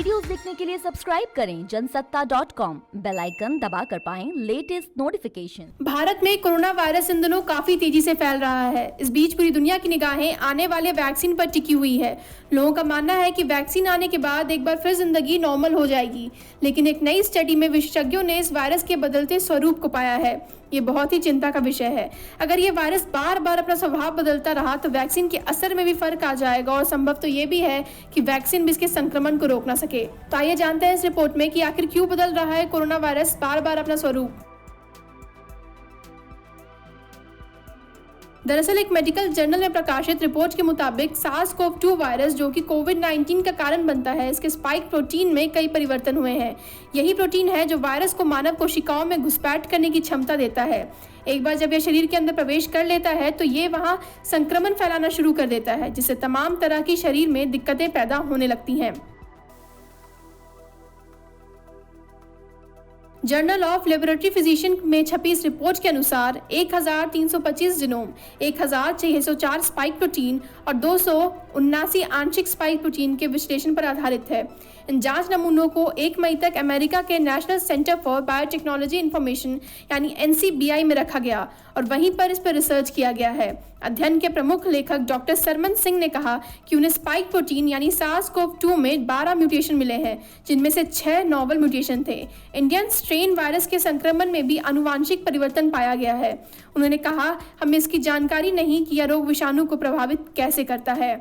Videos देखने के लिए सब्सक्राइब करें जनसत्ता.com, बेल आइकन दबाकर पाएं लेटेस्ट नोटिफिकेशन। भारत में कोरोना वायरस इन दिनों काफी तेजी से फैल रहा है। इस बीच पूरी दुनिया की निगाहें आने वाले वैक्सीन पर टिकी हुई है। लोगों का मानना है कि वैक्सीन आने के बाद एक बार फिर जिंदगी नॉर्मल हो जाएगी, लेकिन एक नई स्टडी में विशेषज्ञों ने इस वायरस के बदलते स्वरूप को पाया है। ये बहुत ही चिंता का विषय है। अगर ये वायरस बार बार अपना स्वभाव बदलता रहा तो वैक्सीन के असर में भी फर्क आ जाएगा और संभव तो ये भी है कि वैक्सीन भी इसके संक्रमण को रोक ना सके। तो आइए जानते हैं इस रिपोर्ट में कि आखिर क्यों बदल रहा है कोरोना वायरस बार बार अपना स्वरूप। दरअसल एक मेडिकल जर्नल में प्रकाशित रिपोर्ट के मुताबिक SARS-CoV-2 वायरस, जो कि कोविड-19 का कारण बनता है, इसके स्पाइक प्रोटीन में कई परिवर्तन हुए हैं। यही प्रोटीन है जो वायरस को मानव कोशिकाओं में घुसपैठ करने की क्षमता देता है। एक बार जब यह शरीर के अंदर प्रवेश कर लेता है तो ये वहां संक्रमण फैलाना शुरू कर देता है, जिससे तमाम तरह की शरीर में दिक्कतें पैदा होने लगती हैं। जर्नल ऑफ लेबोरेटरी फिजिशियन में छपी इस रिपोर्ट के अनुसार 1325 जीनोम, 1604 स्पाइक प्रोटीन और 279 आंशिक स्पाइक प्रोटीन के विश्लेषण पर आधारित है। इन जांच नमूनों को 1 मई तक अमेरिका के national centre for biotechnology information यानी NCBI में रखा गया और वहीं पर इस पर रिसर्च किया गया है। अध्ययन के प्रमुख लेखक डॉक्टर सरमन सिंह ने कहा कि उन्हें स्पाइक प्रोटीन यानी SARS-CoV-2 में 12 म्यूटेशन मिले हैं, जिनमें से 6 नोवेल म्यूटेशन थे। इंडियन स्ट्रेन वायरस के संक्रमण में भी आनुवांशिक परिवर्तन पाया गया है। उन्होंने कहा, हमें इसकी जानकारी नहीं कि यह रोग विषाणु को प्रभावित कैसे करता है।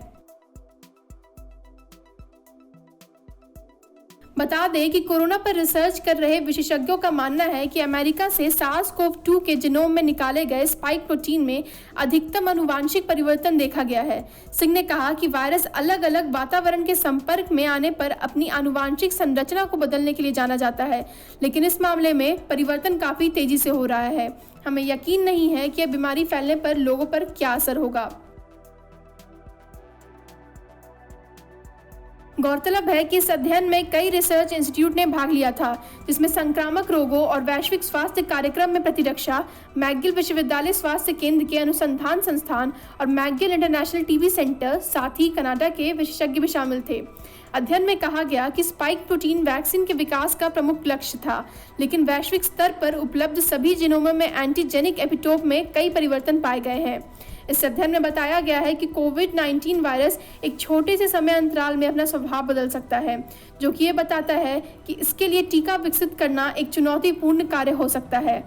बता दें कि कोरोना पर रिसर्च कर रहे विशेषज्ञों का मानना है कि अमेरिका से SARS-CoV-2 के जीनोम में निकाले गए स्पाइक प्रोटीन में अधिकतम आनुवांशिक परिवर्तन देखा गया है। सिंह ने कहा कि वायरस अलग अलग वातावरण के संपर्क में आने पर अपनी आनुवांशिक संरचना को बदलने के लिए जाना जाता है, लेकिन इस मामले में परिवर्तन काफी तेजी से हो रहा है। हमें यकीन नहीं है कि यह बीमारी फैलने पर लोगों पर क्या असर होगा। गौरतलब है कि इस अध्ययन में कई रिसर्च इंस्टीट्यूट ने भाग लिया था, जिसमें संक्रामक रोगों और वैश्विक स्वास्थ्य कार्यक्रम में प्रतिरक्षा, मैकगिल विश्वविद्यालय स्वास्थ्य केंद्र के अनुसंधान संस्थान और मैकगिल इंटरनेशनल टीबी सेंटर, साथ ही कनाडा के विशेषज्ञ भी शामिल थे। अध्ययन में कहा गया कि स्पाइक प्रोटीन वैक्सीन के विकास का प्रमुख लक्ष्य था, लेकिन वैश्विक स्तर पर उपलब्ध सभी जीनोमों में एंटीजेनिक एपिटोप में कई परिवर्तन पाए गए हैं। इस अध्ययन में बताया गया है कि कोविड-19 वायरस एक छोटे से समय अंतराल में अपना स्वभाव बदल सकता है, जो कि ये बताता है कि इसके लिए टीका विकसित करना एक चुनौतीपूर्ण कार्य हो सकता है।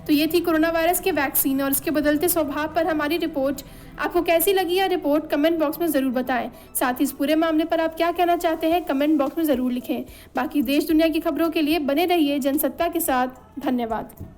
तो ये थी कोरोना वायरस के वैक्सीन और इसके बदलते स्वभाव पर हमारी रिपोर्ट। आपको कैसी लगी यह रिपोर्ट कमेंट बॉक्स में ज़रूर बताएं। साथ ही इस पूरे मामले पर आप क्या कहना चाहते हैं कमेंट बॉक्स में ज़रूर लिखें। बाकी देश दुनिया की खबरों के लिए बने रहिए जनसत्ता के साथ। धन्यवाद।